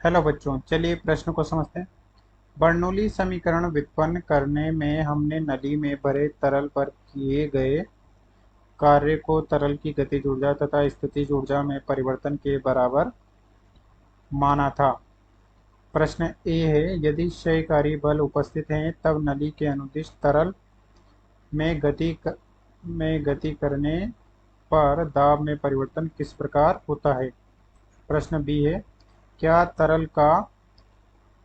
Hello बच्चों, चलिए प्रश्न को समझते हैं। बर्नौली समीकरण व्युत्पन्न करने में हमने नली में भरे तरल पर किए गए कार्य को तरल की गतिज ऊर्जा तथा स्थितिज ऊर्जा में परिवर्तन के बराबर माना था। प्रश्न ए है, यदि क्षयकारी बल उपस्थित हैं तब नली के अनुदिश तरल में गति करने पर दाब में परिवर्तन किस प्रकार होता है। प्रश्न बी है, क्या तरल का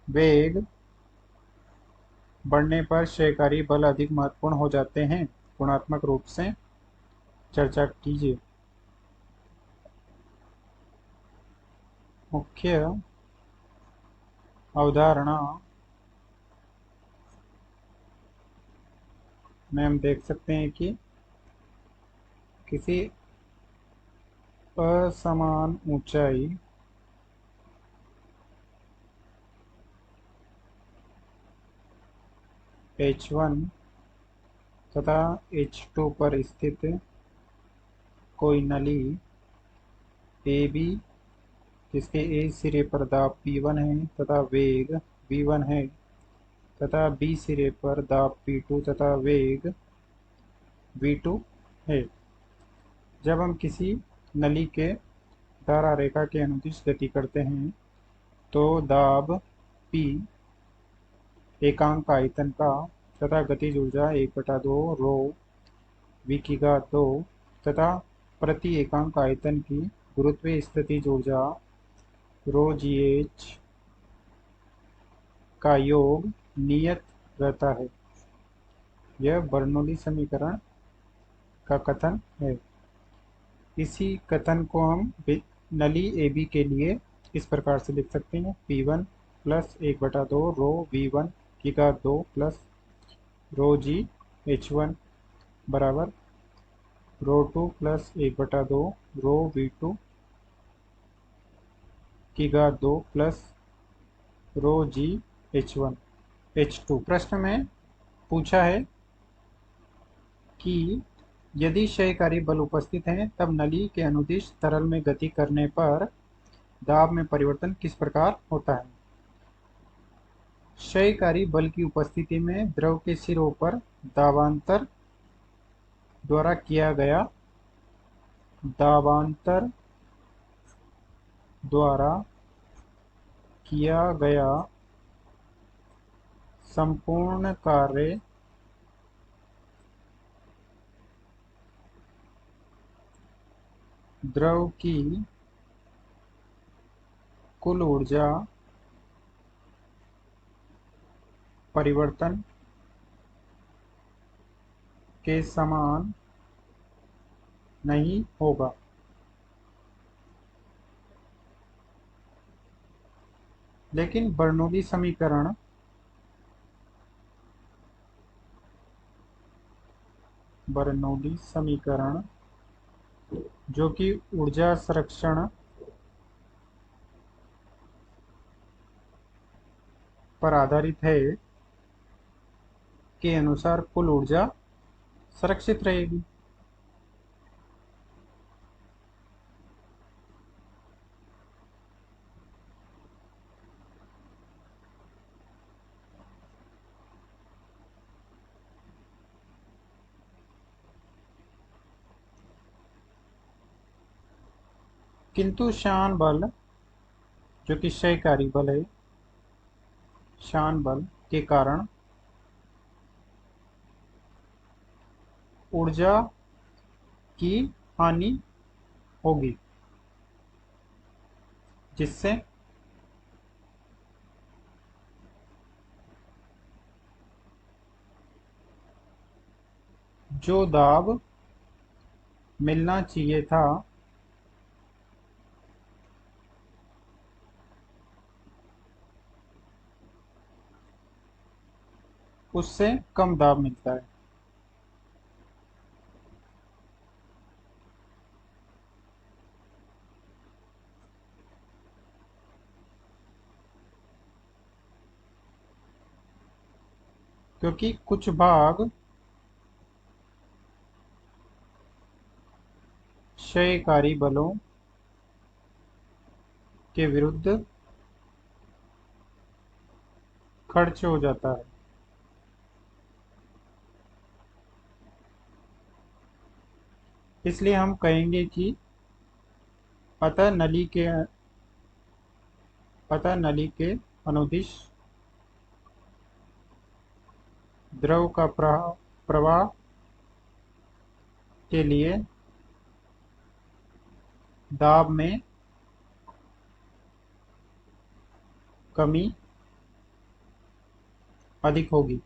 वेग बढ़ने पर क्षयकारी बल अधिक महत्वपूर्ण हो जाते हैं। गुणात्मक रूप से चर्चा कीजिए। मुख्य अवधारणा में हम देख सकते हैं कि किसी असमान ऊंचाई h1 तथा h2 पर स्थित कोई नली AB जिसके A सिरे पर दाब P1 है तथा वेग V1 है तथा B सिरे पर दाब P2 तथा वेग V2 है। जब हम किसी नली के धारा रेखा के अनुदिश गति करते हैं तो दाब P एकांक आयतन का तथा गतिज ऊर्जा 1/2 रो v की घात 2 तथा प्रति एकांक आयतन की गुरुत्वीय स्थितिज ऊर्जा रो gh का योग नियत रहता है। यह बर्नौली समीकरण का कथन है। इसी कथन को हम नली AB के लिए इस प्रकार से लिख सकते हैं, P1 प्लस 1/2 रो V1 की घात 2 प्लस रो जी H1 बराबर रो 2 प्लस 1/2 रो V2 की घात 2 प्लस रो जी H1 H2। प्रश्न में पूछा है कि यदि क्षयकारी बल उपस्थित हैं तब नली के अनुदिश तरल में गति करने पर दाब में परिवर्तन किस प्रकार होता है। क्षयकारी बल की उपस्थिति में द्रव के सिरों पर दाबांतर दाबांतर द्वारा किया गया संपूर्ण कार्य द्रव की कुल ऊर्जा परिवर्तन के समान नहीं होगा। लेकिन बर्नौली समीकरण जो कि ऊर्जा संरक्षण पर आधारित है के अनुसार कुल ऊर्जा संरक्षित रहेगी। किंतु शान बल जो कि क्षयकारी बल है, शान बल के कारण ऊर्जा की हानि होगी, जिससे जो दाब मिलना चाहिए था उससे कम दाब मिलता है। क्योंकि कुछ भाग क्षयकारी बलों के विरुद्ध खर्च हो जाता है। इसलिए हम कहेंगे कि अतः नली के अनुदिश द्रव का प्रवाह के लिए दाब में कमी अधिक होगी।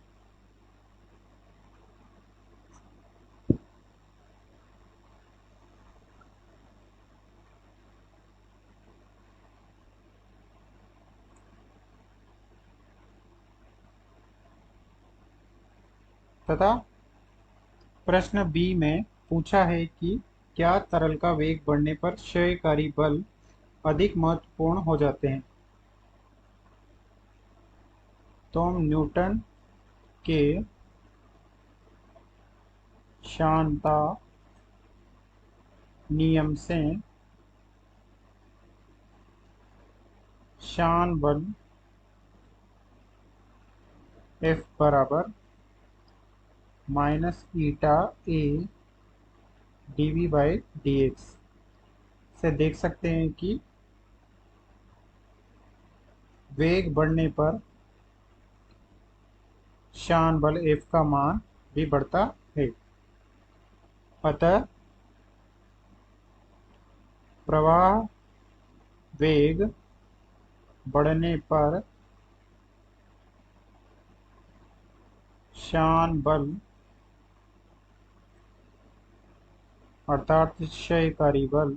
तथा प्रश्न बी में पूछा है कि क्या तरल का वेग बढ़ने पर क्षयकारी बल अधिक महत्वपूर्ण हो जाते हैं। तो हम न्यूटन के शांता नियम से शान बल F बराबर minus eta A dv by dx से देख सकते हैं कि वेग बढ़ने पर शान बल F का मान भी बढ़ता है। अतः प्रवाह वेग बढ़ने पर शान बल अर्थात क्षयकारी बल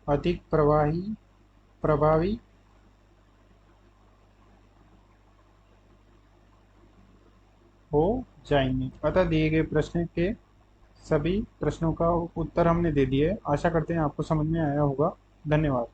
अधिक प्रभावी हो जाएंगे। अतः दिए गए प्रश्न के सभी प्रश्नों का उत्तर हमने दे दिए। आशा करते हैं आपको समझ में आया होगा। धन्यवाद।